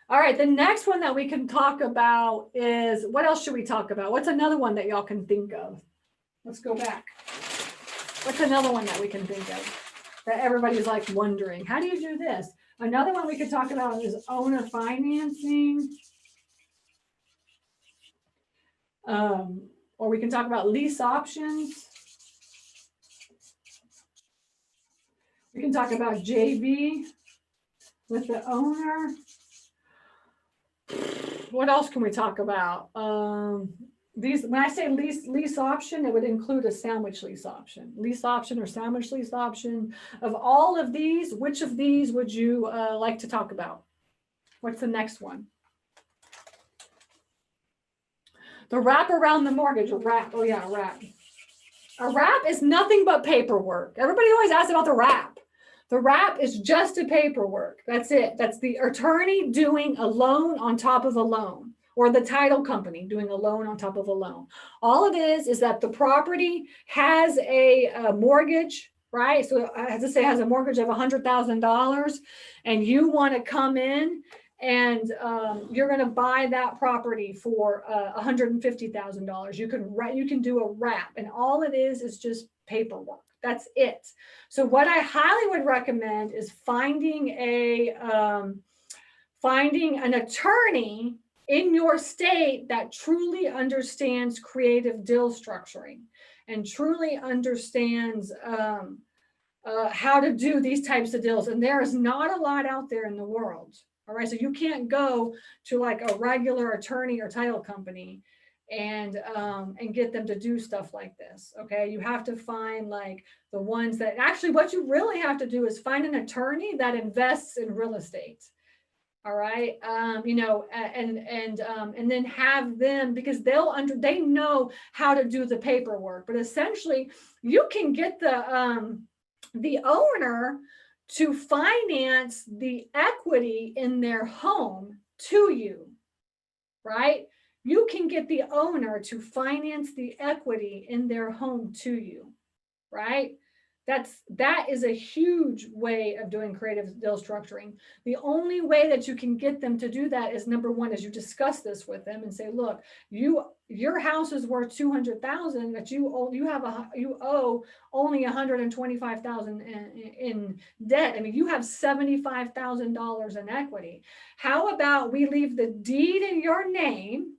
All right, the next one that we can talk about is, what else should we talk about? What's another one that y'all can think of? Let's go back. What's another one that we can think of that everybody's like wondering? How do you do this? Another one we could talk about is owner financing. Or we can talk about lease options. We can talk about JV with the owner. What else can we talk about? These, when I say lease option, it would include a sandwich lease option or sandwich lease option. Of all of these, which of these would you like to talk about? What's the next one? The wrap around the mortgage, a wrap. Oh yeah, a wrap. A wrap is nothing but paperwork. Everybody always asks about the wrap. The wrap is just a paperwork. That's it. That's the attorney doing a loan on top of a loan, or the title company doing a loan on top of a loan. All it is that the property has a mortgage, right? So as I say, has a mortgage of $100,000, and you want to come in and you're going to buy that property for $150,000. You can do a wrap, and all it is just paperwork. That's it. So what I highly would recommend is finding an attorney in your state that truly understands creative deal structuring and truly understands how to do these types of deals. And there is not a lot out there in the world. All right, so you can't go to like a regular attorney or title company and get them to do stuff like this. Okay, you have to find like the ones that actually, what you really have to do is find an attorney that invests in real estate. All right, and then have them, because they know how to do the paperwork. But essentially, you can get the owner to finance the equity in their home to you, right? You can get the owner to finance the equity in their home to you, right? That is a huge way of doing creative deal structuring. The only way that you can get them to do that is, number one, is you discuss this with them and say, look, your house is worth $200,000, but you owe only $125,000 in debt. I mean, you have $75,000 in equity. How about we leave the deed in your name,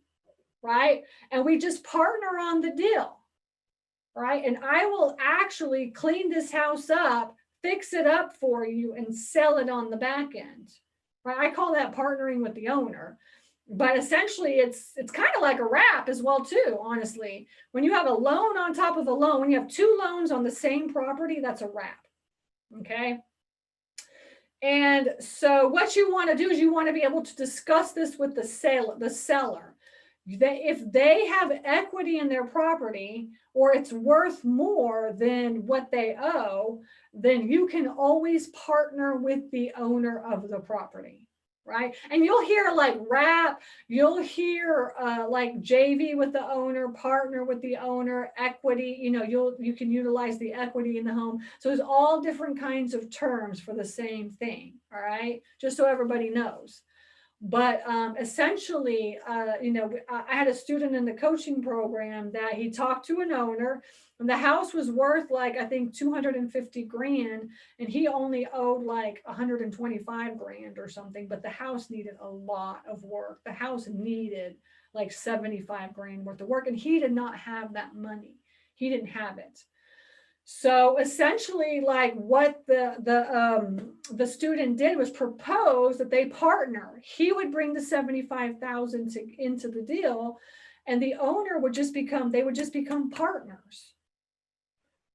right? And we just partner on the deal. Right? And I will actually clean this house up, fix it up for you, and sell it on the back end. Right? I call that partnering with the owner. But essentially, it's kind of like a wrap as well, too, honestly. When you have a loan on top of a loan, when you have two loans on the same property, that's a wrap. Okay? And so what you want to do is you want to be able to discuss this with the seller. If they have equity in their property, or it's worth more than what they owe, then you can always partner with the owner of the property, right? And you'll hear like wrap, you'll hear like JV with the owner, partner with the owner, equity. You can utilize the equity in the home. So there's all different kinds of terms for the same thing, all right? Just so everybody knows. But essentially, I had a student in the coaching program that he talked to an owner, and the house was worth like, I think, 250 grand, and he only owed like 125 grand or something. But the house needed a lot of work. The house needed like 75 grand worth of work, and he did not have that money. He didn't have it. So essentially, like what the student did was propose that they partner. He would bring the 75,000 into the deal, and the owner would just become partners.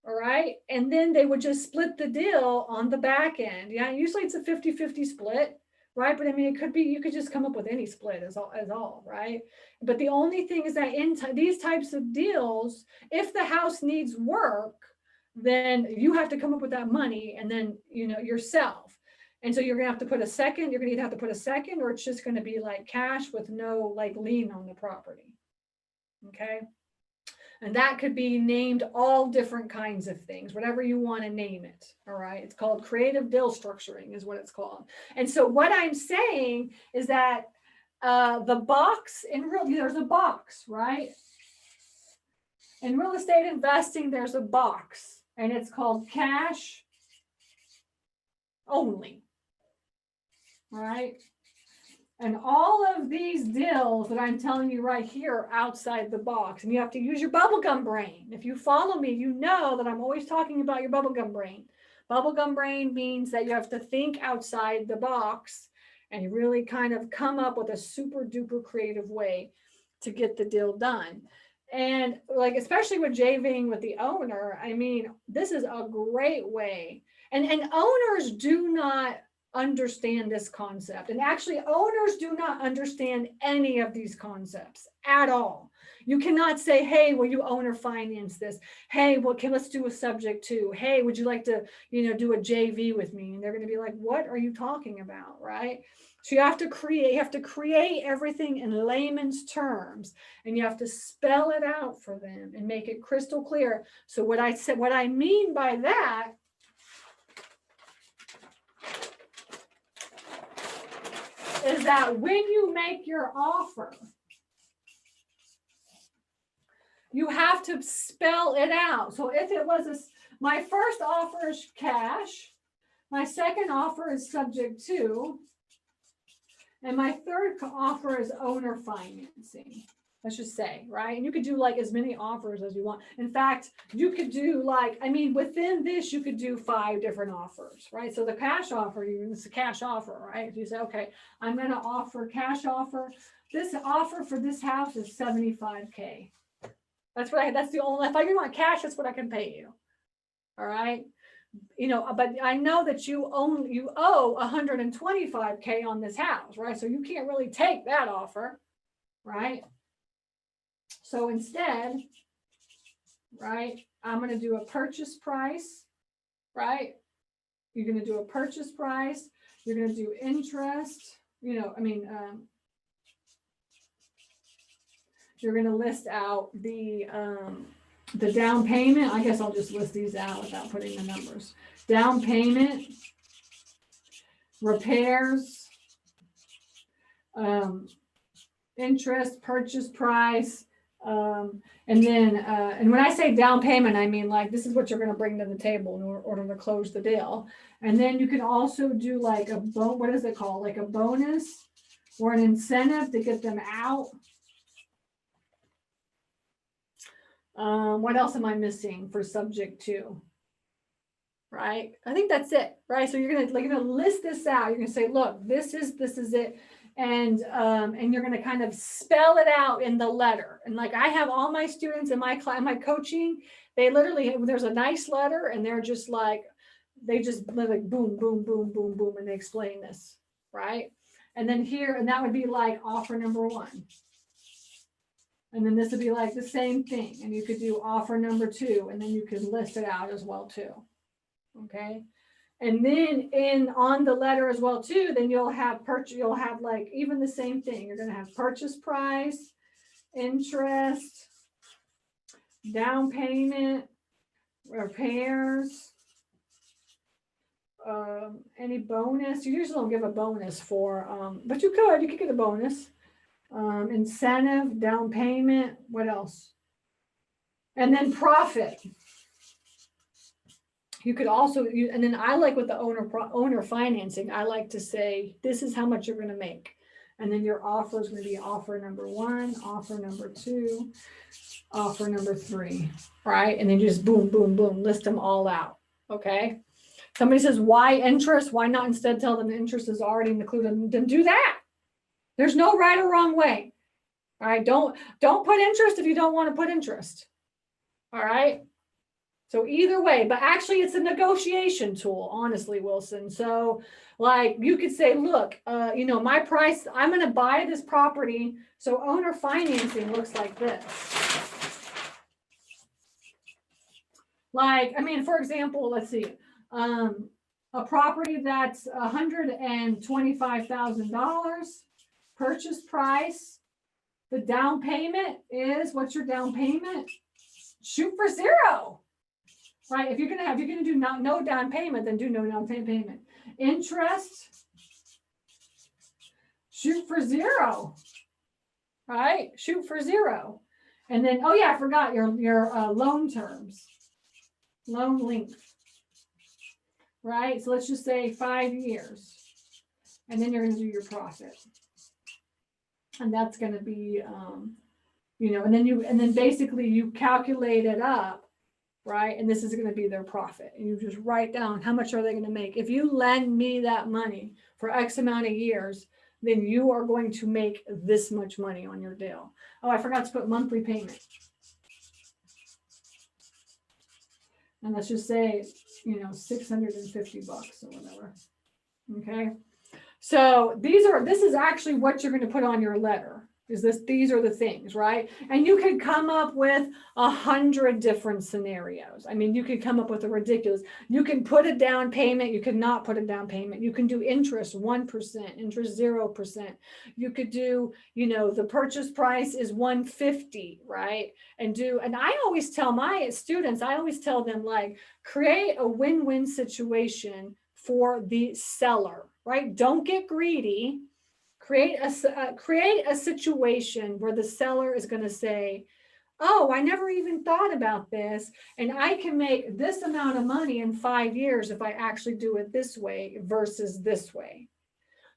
All right, and then they would just split the deal on the back end. Yeah, usually it's a 50-50 split, right? But I mean, it could be, you could just come up with any split as all, right? But the only thing is that in these types of deals, if the house needs work, then you have to come up with that money, and then yourself. And so you're gonna have to put a second. You're gonna either have to put a second, or it's just gonna be like cash with no like lien on the property. Okay. And that could be named all different kinds of things, whatever you want to name it. All right. It's called creative deal structuring is what it's called. And so what I'm saying is that the box in real, there's a box, right? In real estate investing, there's a box and it's called cash only. All right. And all of these deals that I'm telling you right here are outside the box. And you have to use your bubblegum brain. If you follow me, you know that I'm always talking about your bubblegum brain. Bubblegum brain means that you have to think outside the box and really kind of come up with a super duper creative way to get the deal done. And like, especially with JVing with the owner, I mean, this is a great way. And owners do not understand this concept. And actually, owners do not understand any of these concepts at all. You cannot say, hey, will you owner finance this? Hey, well, let's do a subject to. Hey, would you like to, do a JV with me? And they're going to be like, what are you talking about? Right? So you have to create everything in layman's terms, and you have to spell it out for them and make it crystal clear. So what I mean by that is that when you make your offer, you have to spell it out. So if it was my first offer is cash, my second offer is subject to, and my third offer is owner financing. Let's just say, right? And you could do like as many offers as you want. In fact, you could do within this, you could do 5 different offers, right? So the cash offer, it's a cash offer, right? If you say, okay, I'm going to offer cash offer. This offer for this house is $75K. That's the only, if I want cash, that's what I can pay you. All right. But I know that you owe $125K on this house, right? So you can't really take that offer, right? So instead, right, I'm going to do a purchase price, right? You're going to do a purchase price. You're going to do interest, you're going to list out the down payment. I guess I'll just list these out without putting the numbers. Down payment, repairs, interest, purchase price, and then and when I say down payment, I mean like this is what you're going to bring to the table in order to close the deal. And then you can also do like what is it called? Like a bonus or an incentive to get them out. What else am I missing for subject to? Right? I think that's it, right? So you're gonna list this out. You're gonna say, look, this is it. And you're going to kind of spell it out in the letter. And like I have all my students in my class, my coaching, they literally, there's a nice letter and they're just like, boom, boom, boom, boom, boom. And they explain this, right? And then here, and that would be like offer number 1. And then this would be like the same thing. And you could do offer number 2, and then you could list it out as well too. Okay. And then on the letter as well too, then you'll have like even the same thing. You're going to have purchase price, interest, down payment, repairs, any bonus. You usually don't give a bonus for, but you could get a bonus, incentive, down payment. What else? And then profit. You could also, and then I like with the owner financing, I like to say, this is how much you're going to make. And then your offer is going to be offer number 1, offer number 2, offer number 3, right? And then you just boom, boom, boom, list them all out. Okay. Somebody says, why interest? Why not instead tell them the interest is already included? Then do that. There's no right or wrong way. All right. Don't put interest if you don't want to put interest. All right. So either way, but actually it's a negotiation tool, honestly, Wilson. So like you could say, look, my price, I'm going to buy this property. So owner financing looks like this. Like, for example, let's see, a property that's $125,000 purchase price. The down payment is, what's your down payment? shoot for zero, right? If you're gonna do no down payment, then do no down payment. Interest, shoot for zero, right? Shoot for zero. And then, oh yeah, I forgot your loan terms, loan length, right? So let's just say 5 years, and then you're going to do your profit, and that's going to be, and then basically you calculate it up, right? And this is going to be their profit, and you just write down how much are they going to make. If you lend me that money for X amount of years, then you are going to make this much money on your deal. Oh, I forgot to put monthly payment. And let's just say, $650 or whatever. Okay. So this is actually what you're going to put on your letter. These are the things, right? And you could come up with 100 different scenarios. I mean, you could come up with a ridiculous, you can put a down payment, you could not put a down payment. You can do interest 1%, interest 0%. You could do, the purchase price is $150, right? And I always tell my students, like, create a win-win situation for the seller, right? Don't get greedy. Create a situation where the seller is going to say, oh, I never even thought about this, and I can make this amount of money in 5 years if I actually do it this way versus this way.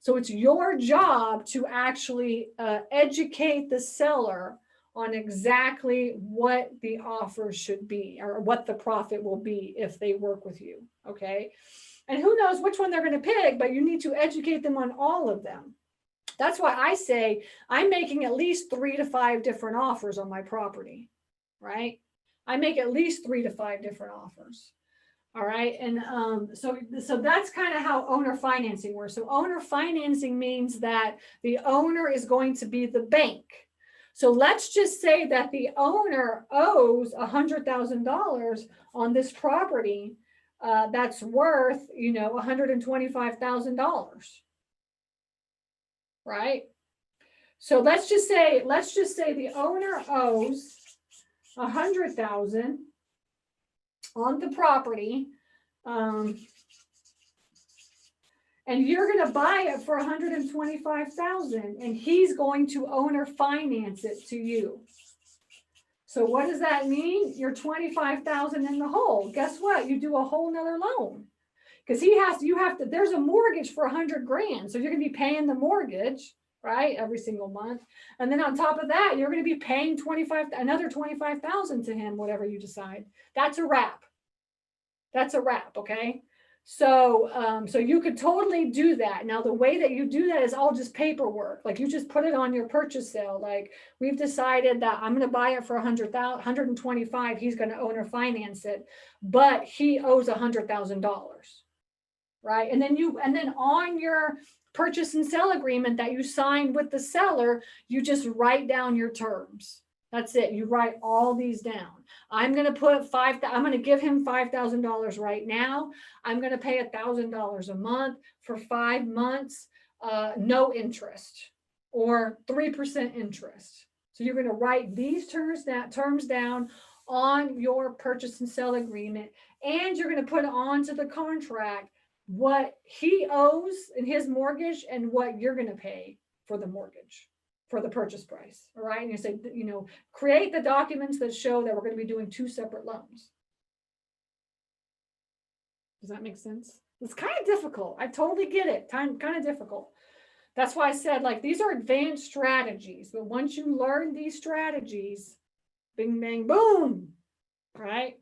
So it's your job to actually educate the seller on exactly what the offer should be or what the profit will be if they work with you, okay? And who knows which one they're going to pick, but you need to educate them on all of them. That's why I say I'm making at least 3 to 5 different offers on my property, right? I make at least 3 to 5 different offers. All right. And so that's kind of how owner financing works. So owner financing means that the owner is going to be the bank. So let's just say that the owner owes $100,000 on this property that's worth, $125,000. Right? So let's just say the owner owes $100,000 on the property, and you're going to buy it for $125,000, and he's going to owner finance it to you. So what does that mean? You're $25,000 in the hole. Guess what? You do a whole nother loan. Because there's a mortgage for $100,000. So you're going to be paying the mortgage, right? Every single month. And then on top of that, you're going to be paying another $25,000 to him, whatever you decide. That's a wrap. Okay. So, so you could totally do that. Now, the way that you do that is all just paperwork. Like you just put it on your purchase sale. Like we've decided that I'm going to buy it for $125,000. He's going to owner finance it, but he owes $100,000. Right. And then on your purchase and sell agreement that you signed with the seller, you just write down your terms. That's it. You write all these down. I'm going to give him $5,000 right now. I'm going to pay $1,000 a month for 5 months, no interest or 3% interest. So you're going to write these terms down on your purchase and sell agreement, and you're going to put onto the contract what he owes in his mortgage and what you're going to pay for the mortgage, for the purchase price. All right. And you say, create the documents that show that we're going to be doing 2 separate loans. Does that make sense? It's kind of difficult. I totally get it. Kind of difficult. That's why I said, like, these are advanced strategies, but once you learn these strategies, bing, bang, boom, right?